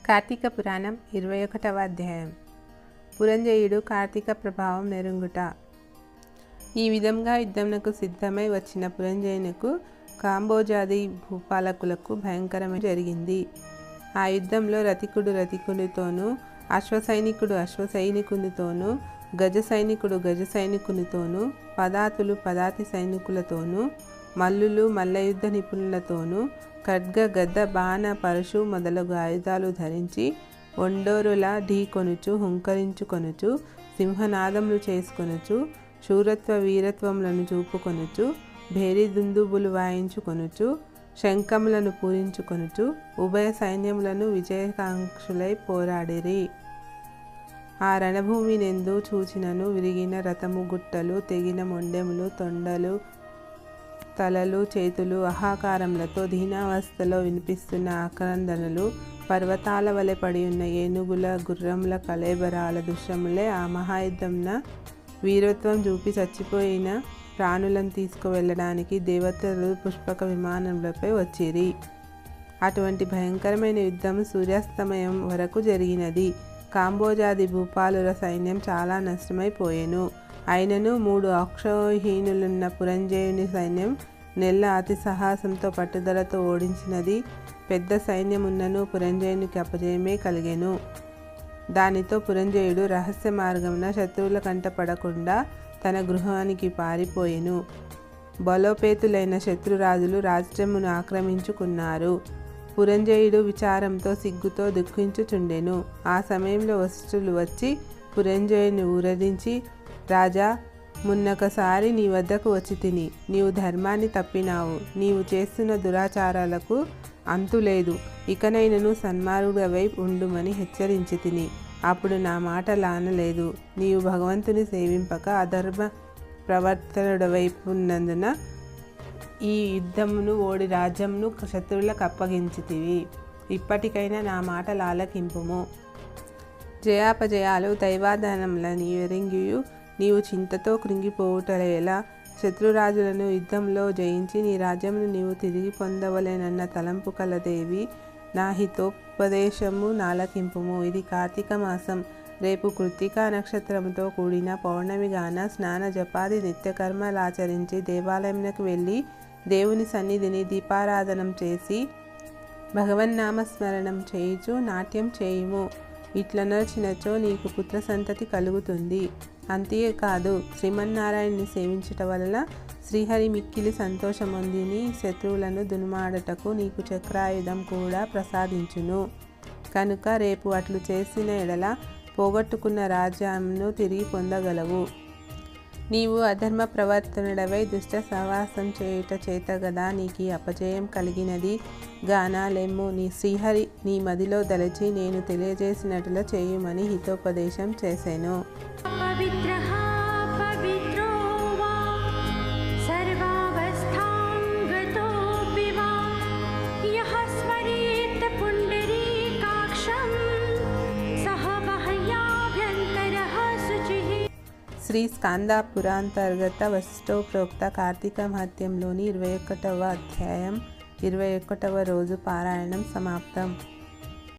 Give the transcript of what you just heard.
కార్తీక పురాణం 21వ అధ్యాయం. పురంజయుడు కార్తీక ప్రభావం నెరుంగుట. ఈ విధంగా యుద్ధమునకు సిద్ధమై వచ్చిన పురంజయునకు కాంబోజాది భూపాలకులకు భయంకరమే జరిగింది. ఆ యుద్ధంలో రతికుడు రతికునితోనూ, అశ్వసైనికుడు అశ్వసైనికునితోనూ, గజ సైనికుడు గజ సైనికునితోనూ, పదాతులు పదాతి సైనికులతోనూ, మల్లులు మల్లయుద్ధ నిపుణులతోనూ, ఖడ్గ గద్ద బాణ పరశు మొదలగు ఆయుధాలు ధరించి ఒండోరులా ఢీకొనుచు హుంకరించుకొనుచు సింహనాదములు చేసుకొనుచు శూరత్వ వీరత్వములను చూపుకొనుచు భేరి దుందుబులు వాయించుకొనుచు శంఖములను పూరించుకొనుచు ఉభయ సైన్యములను విజయకాంక్షులై పోరాడిరి. ఆ రణభూమి నెందు చూచినను విరిగిన రథము గుట్టలు, తెగిన మొండెములు, తొండలు, తలలు, చేతులు, ఆహాకారములతో దీనావస్థలో వినిపిస్తున్న ఆక్రందనలు, పర్వతాల వలె పడి ఉన్న ఏనుగుల గుర్రముల కళేబరాల దృశ్యములే ఆ మహాయుద్ధంన వీరత్వం చూపి చచ్చిపోయిన ప్రాణులను తీసుకువెళ్ళడానికి దేవతలు పుష్పక విమానములపై వచ్చిరి. అటువంటి భయంకరమైన యుద్ధం సూర్యాస్తమయం వరకు జరిగినది. కాంబోజాది భూపాలుల సైన్యం చాలా నష్టమైపోయెను. అయినను 3 అక్షౌహిణులున్న పురంజయుని సైన్యం నెల్ల అతి సాహసంతో పట్టుదలతో ఓడించినది. పెద్ద సైన్యమున్నను పురంజయునికి అపజయమే కలిగెను. దానితో పురంజయుడు రహస్య మార్గమున శత్రువుల కంట పడకుండా తన గృహానికి పారిపోయెను. బలోపేతులైన శత్రురాజులు రాజ్యమును ఆక్రమించుకున్నారు. పురంజయుడు విచారంతో సిగ్గుతో దుఃఖించుచుండెను. ఆ సమయంలో వశిష్ఠులు వచ్చి పురంజయుని ఊరడించి, రాజా, మున్నొకసారి నీ వద్దకు వచ్చి తిని నీవు ధర్మాన్ని తప్పినావు. నీవు చేస్తున్న దురాచారాలకు అంతులేదు. ఇకనైనను సన్మార్గుడవై ఉండుమని హెచ్చరించి తిని. అప్పుడు నా మాట లానలేదు. నీవు భగవంతుని సేవింపక అధర్మ ప్రవర్తనుడవైపున్నందున ఈ యుద్ధమును ఓడి రాజ్యమును శత్రువులకు అప్పగించితివి. ఇప్పటికైనా నా మాటలు ఆలకింపుము. జయాపజయాలు దైవాధనములని ఎరింగియు నీవు చింతతో కృంగిపోవుటలేలా? శత్రురాజులను యుద్ధంలో జయించి నీ రాజ్యమును నీవు తిరిగి పొందవలెనన్న తలంపు కలదేవి. నా హితోపదేశము నాలకింపుము. ఇది కార్తీక మాసం. రేపు కృత్తికా నక్షత్రముతో కూడిన పౌర్ణమిగాన స్నాన జపాది నిత్యకర్మలాచరించి దేవాలయమునకు వెళ్ళి దేవుని సన్నిధిని దీపారాధనం చేసి భగవన్నామస్మరణం చేయుచు నాట్యం చేయుము. ఇట్ల నడిచినచో నీకు పుత్ర సంతతి కలుగుతుంది. అంతేకాదు, శ్రీమన్నారాయణుని సేవించుట వలన శ్రీహరి మిక్కిలి సంతోషమొందిని శత్రువులను దునుమాడటకు నీకు చక్రాయుధం కూడా ప్రసాదించును. కనుక రేపు అట్లు చేసిన ఎడల పోగొట్టుకున్న రాజ్యమును తిరిగి పొందగలవు. నీవు అధర్మ ప్రవర్తనుడవై దుష్ట సహవాసం చేయుట చేత గదా నీకు అపజయం కలిగినది. గానాలెమ్ము. నీ శ్రీహరి నీ మదిలో దలచి నేను తెలియజేసినట్ల చేయుమని హితోపదేశం చేసెను. శ్రీ స్కాంద పురాంతర్గత వశిష్ఠోక్త కార్తీక మహత్యంలోని 21వ అధ్యాయం 21వ రోజు పారాయణం సమాప్తం.